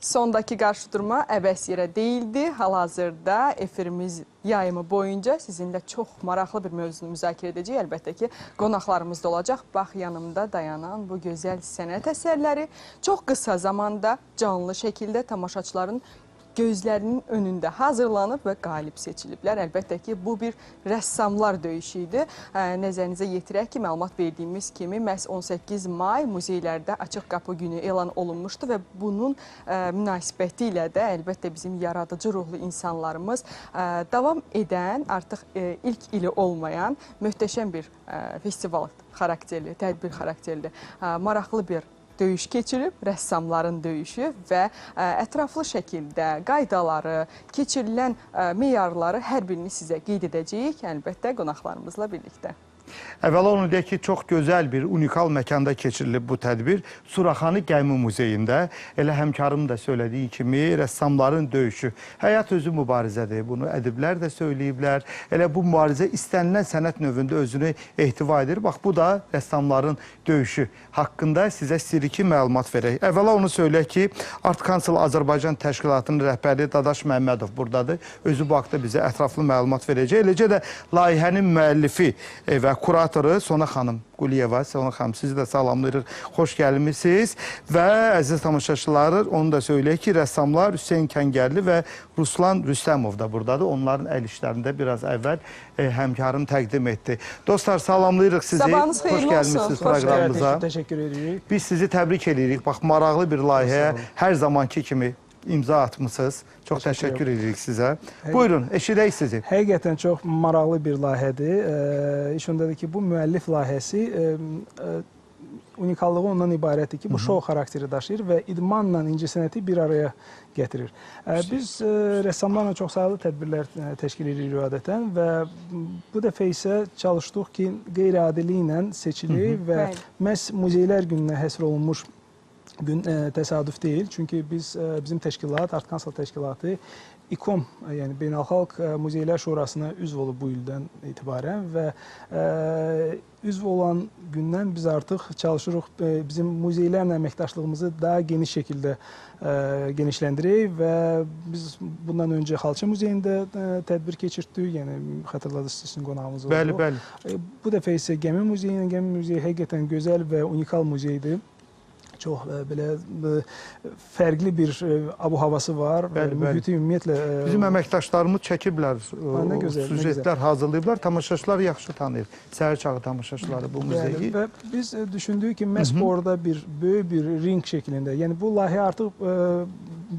Sondakı qarşıdurma əbəs yerə deyildi. Hal-hazırda efirimiz yayımı boyunca sizinlə çox maraqlı bir mövzunu müzakirə edəcəyik. Əlbəttə ki, qonaqlarımız da olacaq. Bax, yanımda dayanan bu gözəl sənət əsərləri çox qısa zamanda canlı şəkildə tamaşaçıların gözlərinin önündə hazırlanıb və qalib seçiliblər. Əlbəttə ki, bu bir rəssamlar döyüşü idi. Nəzərinizə yetirək ki, məlumat verdiyimiz kimi məhz 18 may muzeylərdə açıq qapı günü elan olunmuşdu və bunun münasibəti ilə də əlbəttə bizim yaradıcı ruhlu insanlarımız davam edən, artıq ilk ili olmayan möhtəşəm bir festival xarakterli, tədbir xarakterli, maraqlı bir döyüş keçirib, rəssamların döyüşü və ətraflı şəkildə qaydaları, keçirilən meyarları hər birini sizə qeyd edəcəyik, əlbəttə qonaqlarımızla birlikdə. Əvvəla onu deyək ki, çox gözəl bir, unikal məkanda keçirilib bu tədbir. Suraxanı Gəmi Muzeyində, elə həmkarım da söylədiyi kimi, rəssamların döyüşü. Həyat özü mübarizədir, bunu ədiblər də söyləyiblər. Elə bu mübarizə istənilən sənət növündə özünü ehtiva edir. Bax, bu da rəssamların döyüşü haqqında sizə sirki məlumat verək. Əvvəla onu söyləyək ki, Art Council Azərbaycan Təşkilatının rəhbəri Dadaş Məmmədov buradadır. Özü bu haqda bizə ətraflı məlumat verəcək. Eləcə də layihənin müəllifi və kuratoru Sona xanım Quliyeva. Sona xanım, sizi də salamlayırıq, xoş gəlmişsiniz. Və əziz tamaşaçıları, onu da söyləyək ki, rəssamlar Hüseyin Kəngərli və Ruslan Rüstəmov da buradadır. Onların əl işlərində biraz əvvəl həmkarım təqdim etdi. Dostlar, salamlayırıq sizi. Sabahınız xeyirli olsun. Xoş gəlmişsiniz proqramımıza. Təşəkkür edirik. Biz sizi təbrik edirik. Bax, maraqlı bir layihəyə hər zamanki kimi imza atmışsınız. Çox təşəkkür edirik sizə. Buyurun, eşidək sizi. Həqiqətən çox maraqlı bir layihədir. İş ondadır ki, bu müəllif layihəsi unikallığı ondan ibarətdir ki, bu şou xarakteri daşıyır və idmanla incəsənəti bir araya gətirir. Biz rəssamlarla çox sayılı tədbirlər təşkil edirik adətən və bu dəfə isə çalışdıq ki, qeyri-adili ilə seçilir və məhz muzeylər gününə həsr olunmuş gün təsadüf deyil. Çünki bizim təşkilat, Art Council təşkilatı İKOM, yəni Beynəlxalq Muzeylər Şurasına üzv olub bu ildən etibarən və üzv olan gündən biz artıq çalışırıq bizim muzeylərlə əməkdaşlığımızı daha geniş şəkildə genişləndirək və biz bundan öncə Xalça Muzeyində tədbir keçirtdik, yəni xatırladınız sizin qonağımız oldu. Bəli, bəli. Bu dəfə isə Gəmi Muzeyi həqiqətən gözəl və unikal muzeydir. Çox belə fərqli bir abu-havası var. Mühiti ümumiyyətlə... Bizim əməkdaşlarımız çəkiblər, süjetlər hazırlayıblar. Tamaşaçılar yaxşı tanıyır. Səhər çağı tamaşaçıları bu muzeyi. Və biz düşündük ki, məhz orada böyük bir ring şəklində, yəni bu layihə artıq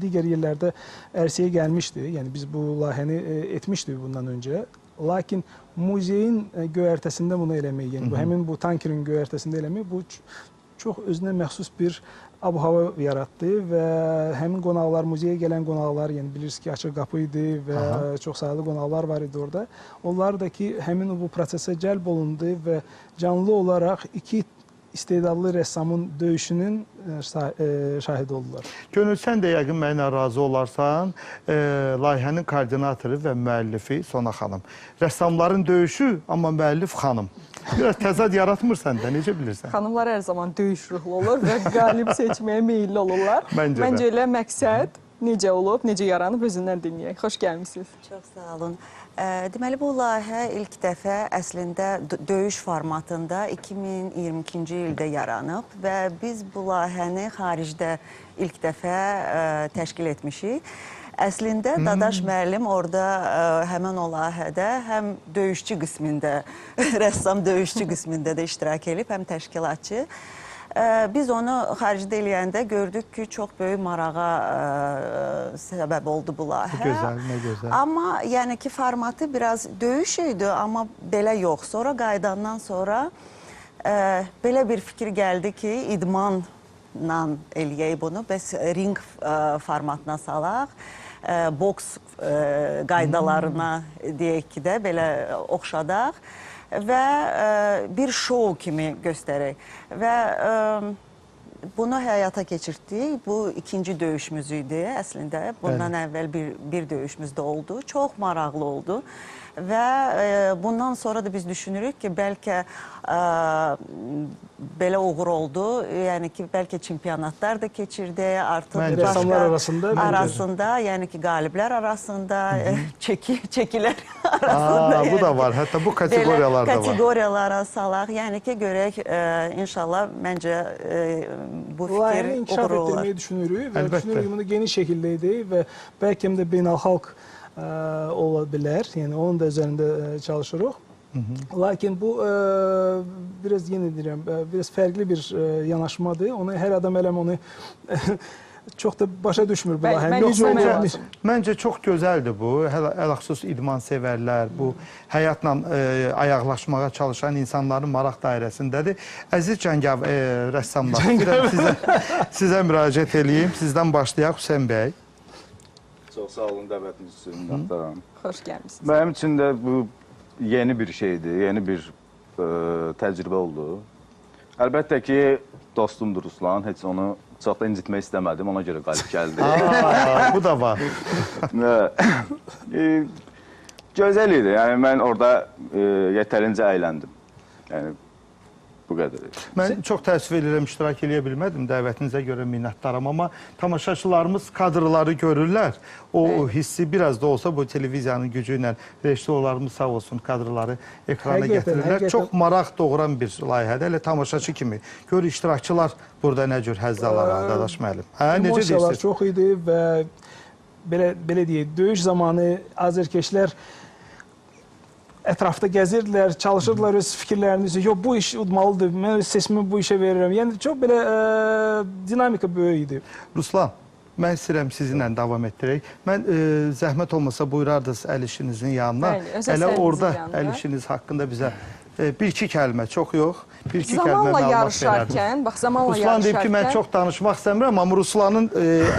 digər yerlərdə ərsəyə gəlmişdi. Yəni biz bu layihəni etmişdik bundan öncə. Lakin muzeyin göyərtəsində bunu eləmək, yəni həmin bu tankerin göyərtəsində eləmək, bu çox özünə məxsus bir abu-hava yaratdı və həmin qonaqlar, muzeyə gələn qonaqlar, yəni bilirsiniz ki, açıq qapı idi və çox sayılı qonaqlar var idi orada. Onlar da ki, həmin bu prosesə cəlb olundu və canlı olaraq iki istedadlı rəssamın döyüşünün şahidi oldular. Gönül, sən də yəqin mənimlə razı olarsan, layihənin koordinatoru və müəllifi Sona xanım. Rəssamların döyüşü, amma müəllif xanım. Biraz təzad yaratmır səndə, necə bilirsən? Xanımlar hər zaman döyüş ruhlu olur və qalib seçməyə meyilli olurlar. Məncə elə məqsəd necə olub, necə yaranıb özündən dinləyək. Xoş gəlmişsiniz. Çox sağ olun. Deməli, bu layihə ilk dəfə əslində döyüş formatında 2022-ci ildə yaranıb və biz bu layihəni xaricdə ilk dəfə təşkil etmişik. Əslində, Dadaş müəllim orada həmən o layihədə həm döyüşçü qismində, rəssam döyüşçü qismində də iştirak edib, həm təşkilatçı. Biz onu xaricdə eləyəndə gördük ki, çox böyük marağa səbəb oldu bu layihə. Gözəl, nə gözəl. Amma yəni ki, formatı biraz döyüş idi, amma belə yox. Sonra qaydandan sonra belə bir fikir gəldi ki, idmanla eləyək bunu, bəs ring formatına salaq. Boks qaydalarına deyək ki də belə oxşadaq və bir şou kimi göstərək. Və bunu həyata keçirtdik. Bu ikinci döyüşümüz idi əslində. Bundan əvvəl bir döyüşümüz də oldu. Çox maraqlı oldu. və bundan sonra da biz düşünürük ki, bəlkə belə uğur oldu, yəni ki, bəlkə çempionatlar da keçirdi, artıq rəssamlar arasında, yəni ki, qaliblər arasında, çəkilər arasında. Bu da var, hətta bu kateqoriyalar da var. Kateqoriyalara salaq, yəni ki, görək, inşallah, məncə bu fikir Layihəni inkişaf uğurlu olar. etdirməyi düşünürük və düşünürük bunu geniş şəkildə edək və bəlkə də beynəlxalq ola bilər, yəni onun da üzərində çalışırıq. Lakin bu biraz yenə deyirəm, biraz fərqli bir yanaşmadır. Onu hər adam eləm onu çox da başa düşmür bu layihəni. Məncə çox gözəldir bu. Ələxüsus idman sevərlər, bu həyatla ayaqlaşmağa çalışan insanların maraq dairəsindədir. Əziz cəngəv rəssamlar, sizə müraciət edeyim. Sizdən başlayaq Hüseyn bəy. Çox sağ olun, dəvətiniz üçün minnətdaram. Xoş gəlmişsiniz. Mənim üçün də bu yeni bir şeydir, yeni bir təcrübə oldu. Əlbəttə ki, dostumdur Ruslan, heç onu çox da incitmək istəmədim, ona görə qalib gəldi. Bu da var. Gözəl idi, yəni mən orada yetərincə əyləndim. Yəni, bu qədər. Mən çox təəssüf edirəm, iştirak edə bilmədim, dəvətinizə görə minnətdaram, amma tamaşaçılarımız kadrları görürlər. O hissi biraz da olsa bu televiziyanın gücü ilə rejissorlarımız sağ olsun kadrları ekrana gətirirlər. Çox maraq doğuran bir layihədə, elə tamaşaçı kimi. Gör iştirakçılar burada nə cür həzz alır, Dadaş müəllim. Emosiyalar çox idi və belə deyək, döyüş zamanı azərkeşlər ətrafda gəzirdilər, çalışırdılar öz fikirlərini, yox bu iş udmalıdır, mən öz sesimi bu işə verirəm. Yəni çox belə dinamika böyük idi. Ruslan, mən istəyirəm sizinlə davam etdirək. Mən zəhmət olmasa buyurardınız əl işinizin yanına. Elə orada əl işiniz haqqında bizə bir-iki kəlmə, çox yox. Zamanla yarışarkən, bax zamanla yarışarkən... Ruslan deyib ki, mən çox danışmaq istəmirəm, amma Ruslanın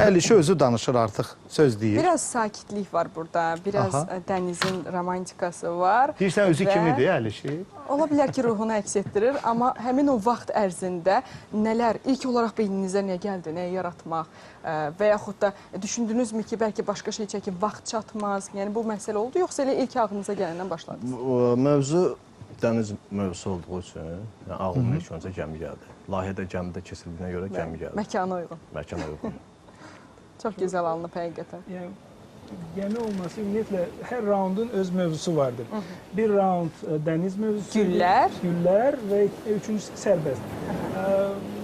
əl işi özü danışır artıq, söz deyir. Biraz sakitlik var burada, biraz dənizin romantikası var. Deyirsən, özü kimidir əl işi? Ola bilər ki, ruhunu əks etdirir, amma həmin o vaxt ərzində nələr, ilk olaraq beyninizə nə gəldi, nəyə yaratmaq və yaxud da düşündünüzmü ki, bəlkə başqa şey çəkin, vaxt çatmaz, yəni bu məsələ oldu, yoxsa elə ilk ağlınıza gələndən başladınız? Mövzu dəniz mövzusu olduğu üçün ağlıma ilk öncə gəmi gəldi. Layihədə gəmidə keçirdiyinə görə gəmi gəldi. Məkana uyğun. Məkana uyğun. Çox gözəl alınıb həqiqətən. Gəmi olması ümumiyyətlə hər raundun öz mövzusu vardır. Bir raund dəniz mövzusu, güllər və üçüncüsü sərbəst.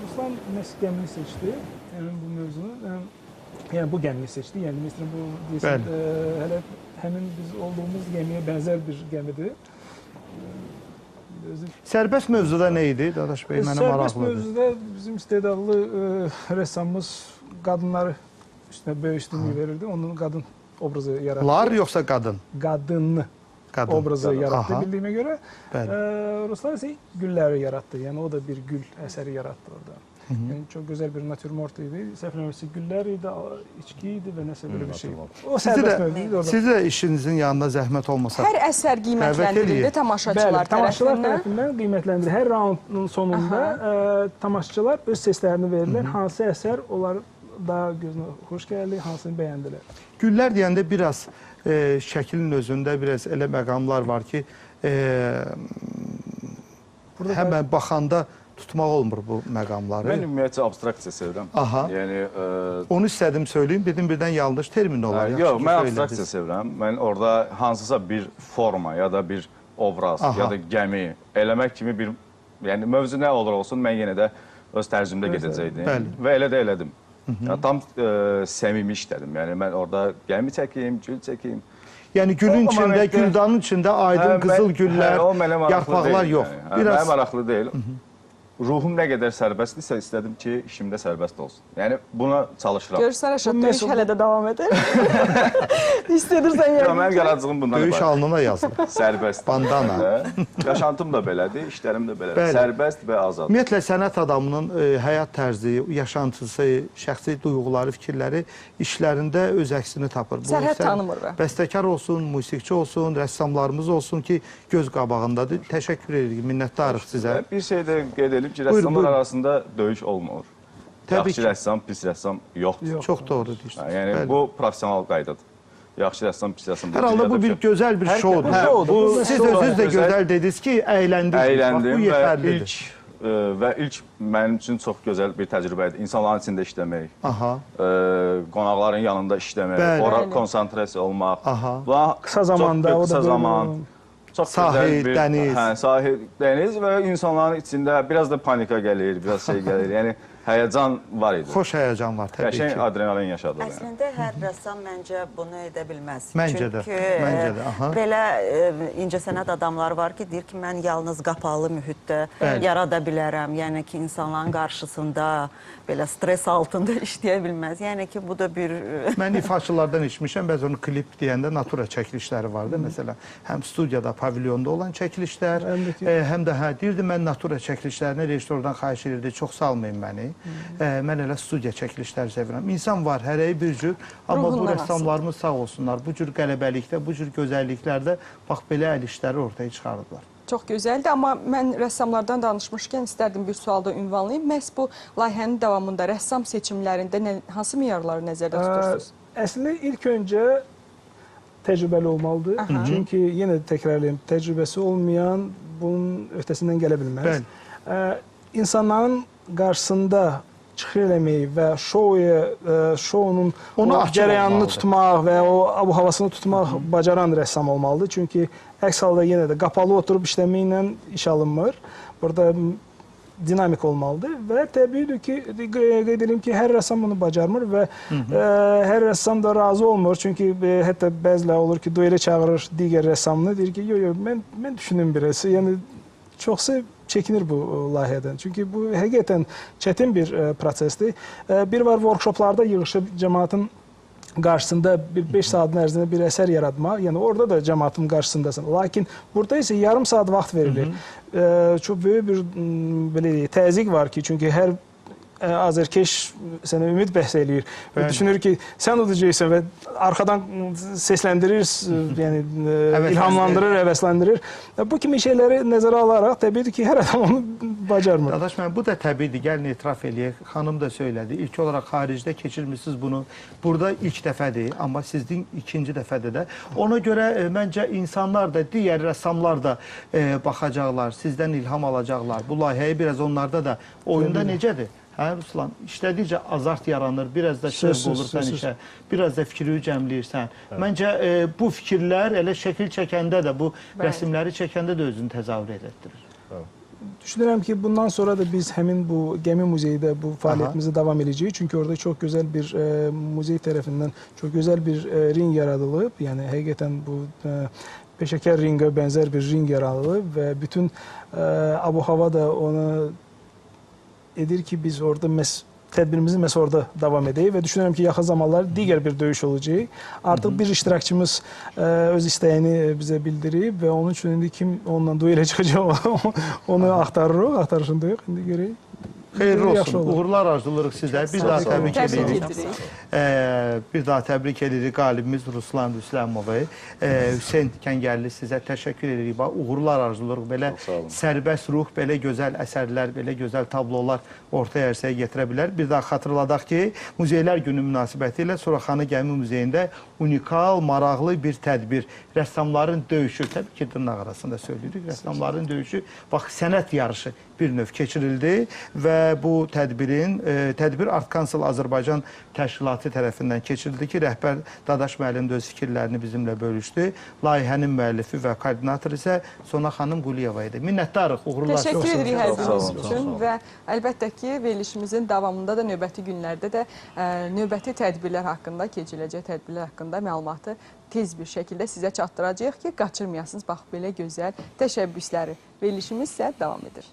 Ruslan məhz gəmini seçdi, bu mövzunu. Yəni bu gəmini seçdi. Yəni məsələn bu deyəsən hələ həmin biz olduğumuz gəmiyə bənzər bir gəmidir. Sərbəst mövzuda nə idi, Dadaş bəy? Mənə maraqlıdır. Sərbəst mövzuda bizim istedadlı rəssamımız qadınları üstünə böyük üstünlük verirdi. Onun qadın obrazı yaratdı. Lar yoxsa qadın? Qadını obrazı yaratdı bildiyimə görə. Ruslar isə gülləri yaratdı. Yəni o da bir gül əsəri yaratdı orada. Yəni çox gözəl bir natürmort idi. Səhv eləmirəmsə güllər idi, içki idi və nəsə belə bir şey. O sərbəst mövzu idi orada. Siz də işinizin yanında zəhmət olmasa. Hər əsər qiymətləndirildi tamaşaçılar tərəfindən. Tamaşaçılar tərəfindən qiymətləndirildi. Hər raundun sonunda tamaşaçılar öz seslərini verirlər. Hansı əsər onlar daha gözünə xoş gəldi, hansını bəyəndilər. Güllər deyəndə biraz şəklin özündə biraz elə məqamlar var ki, həmən baxanda tutmaq olmur bu məqamları. Mən ümumiyyətcə abstraksiya sevirəm. Yəni onu istədim söyləyim, birdən yanlış termin olar. Yox, mən abstraksiya sevirəm. Mən orada hansısa bir forma ya da bir obraz ya da gəmi eləmək kimi bir, yəni mövzu nə olur olsun, mən yenə də öz tərzimdə gedəcəkdim və elə də elədim. Tam səmimi işlədim. Yəni mən orada gəmi çəkeyim, gül çəkeyim. Yəni gülün içində, güldanın içində aydın qızıl güllər, yarpaqlar yox. Mənə maraqlı deyil. Ruhum nə qədər sərbəstdirsə, istədim ki, işimdə sərbəst olsun. Yəni, buna çalışıram. Görürsən, Rəşad, döyüş hələ də davam edir. İstədirsən yəni. Mənim yaradığım bundan döyüş alnına yazılır. Sərbəst. Bandana. Yaşantım da belədir, işlərim də belədir. Sərbəst və azad. Ümumiyyətlə, sənət adamının həyat tərzi, yaşantısı, şəxsi duyğuları, fikirləri işlərində öz əksini tapır. Sərhəd tanımır və. Bəstəkar olsun, musiqiçi olsun, rəssamlarımız olsun ki, göz qabağındadır. Təşəkkür edirik, minnətdarıq sizə. Bir şey də qeyd edelim ki, rəssamlar arasında döyüş olmur. Yaxşı rəssam, pis rəssam yoxdur. Çox doğru deyirsən. Yəni, bu profesional qaydadır. yaxşı rəssam, pis rəssam. Hər halda bu bir gözəl bir şoudur. şoudur. Siz özünüz də gözəl dediniz ki, əyləndirdiniz. Əyləndim Bu yetərlidir. və ilk mənim üçün çox gözəl bir təcrübə idi. İnsanların içində işləmək, Aha. qonaqların yanında işləmək, Bəli. ora konsantrasiya olmaq. Aha. Qısa zamanda, çox o da qısa böyle zaman. Çox Sahil, gözəl bir dəniz. sahil, dəniz və insanların içində biraz da panika gəlir, biraz şey gəlir. Yəni həyəcan var idi. Xoş həyəcan var təbii Qəşəng ki. adrenalin yaşadım. Yəni. Əslində hər rəssam məncə bunu edə bilməz. Məncə də, Çünki məncə də, aha. belə incəsənət adamları var ki, deyir ki, mən yalnız qapalı mühitdə Bəli. yarada bilərəm. Yəni ki, insanların qarşısında belə stres altında işləyə bilməz. Yəni ki, bu da bir Mən ifaçılardan eşitmişəm, bəzi onu klip deyəndə natura çəkilişləri vardı. Məsələn, həm studiyada, pavilyonda olan çəkilişlər, həm də deyirdi, mən natura çəkilişlərinə rejissordan xahiş edirdi, çox salmayın məni. Mən elə studiya çəkilişləri sevirəm. İnsan var, hərəyi bir cür, amma bu rəssamlarımız sağ olsunlar. Bu cür qələbəlikdə, bu cür gözəlliklərdə bax, belə əl işləri ortaya çıxardılar. Çox gözəldir, amma mən rəssamlardan danışmışkən istərdim bir sualda ünvanlayım. Məhz bu layihənin davamında rəssam seçimlərində hansı meyarları nəzərdə tutursunuz? Əslində ilk öncə təcrübəli olmalıdır. Çünki yenə təkrarlayım, təcrübəsi olmayan bunun öhdəsindən gələ bilməz. İnsanların qarşısında çıxış eləmək və şounun cərəyanını tutmaq və o abu-havasını tutmaq bacaran rəssam olmalıdır. Çünki əks halda yenə də qapalı oturub işləməklə iş alınmır. Burada dinamik olmalıdır və təbiidir ki, qeyd edelim ki, hər rəssam bunu bacarmır və hər rəssam da razı olmur. Çünki hətta bəziləri olur ki, duelə çağırır digər rəssamını, deyir ki, yox, mən düşünüm biraz. Yəni, çoxsa çəkinir bu layihədən. Çünki bu həqiqətən çətin bir prosesdir. Bir var workshoplarda yığışıb cəmaatın qarşısında bir 5 saatın ərzində bir əsər yaratmaq. Yəni orada da cəmaatın qarşısındasın. Lakin burada isə yarım saat vaxt verilir. Çox böyük bir belə deyək, təzyiq var ki, çünki hər azərkeş sənə ümid bəhs eləyir və düşünür ki, sən udacaqsan və arxadan səsləndirir, yəni ilhamlandırır, həvəsləndirir. Bu kimi şeyləri nəzərə alaraq təbiidir ki, hər adam onu bacarmır. Dadaş, mən bu da təbiidir, gəlin etiraf eləyək. Xanım da söylədi. İlk olaraq xaricdə keçirmişsiniz bunu. Burada ilk dəfədir, amma sizin ikinci dəfədir də. Ona görə məncə insanlar da, digər rəssamlar da baxacaqlar, sizdən ilham alacaqlar. Bu layihəyi biraz onlarda da oyunda necədir? Hə, Ruslan, işlədikcə azart yaranır, biraz da şərq olursan işə, biraz da fikri cəmləyirsən. Məncə bu fikirlər elə şəkil çəkəndə də, bu rəsimləri çəkəndə də özünü təzahür etdirir. Düşünürəm ki, bundan sonra da biz həmin bu gəmi muzeydə bu fəaliyyətimizi davam edəcəyik. Çünki orada çox gözəl bir muzey tərəfindən çox gözəl bir ring yaradılıb. Yəni, həqiqətən bu peşəkar ringə bənzər bir ring yaradılıb və bütün abu-hava da onu edir ki, biz orada tədbirimizi məhz orada davam edək və düşünürəm ki, yaxın zamanlar digər bir döyüş olacaq. Artıq bir iştirakçımız öz istəyini bizə bildirib və onun üçün indi kim onunla duelə çıxacaq onu axtarırıq, axtarışındayıq. İndi görək. Xeyirli olsun, uğurlar arzuluruq sizə. Bir daha təbrik edirik. Bir daha təbrik edirik qalibimiz Ruslan Rüsləmovu. Hüseyn Kəngərli sizə təşəkkür edirik. Uğurlar arzuluruq. Belə sərbəst ruh, belə gözəl əsərlər, belə gözəl tablolar ortaya ərsəyə gətirə bilər. Bir daha xatırladaq ki, Muzeylər Günü münasibəti ilə Suraxanı Gəmi Muzeyində unikal, maraqlı bir tədbir. Rəssamların döyüşü, təbii ki, dırnaq arasında söyləyirik, rəssamların döyüşü, bax, sənət yarışı bir növ keçirildi və bu tədbir Artkansel Azərbaycan Təşkilatı tərəfindən keçirildi ki, rəhbər Dadaş müəllim də öz fikirlərini bizimlə bölüşdü. Layihənin müəllifi və koordinatoru isə Sona xanım Quliyeva idi. Minnətdarıq, uğurlar. Təşəkkür edirik hər biriniz üçün və əlbəttə ki, verilişimizin davamında da növbəti günlərdə də növbəti tədbirlər haqqında, keçiriləcək tədbirlər haqqında məlumatı tez bir şəkildə sizə çatdıracağıq ki, qaçırmayasınız bax belə gözəl təşəbbüsləri. Verilişimiz isə davam edir.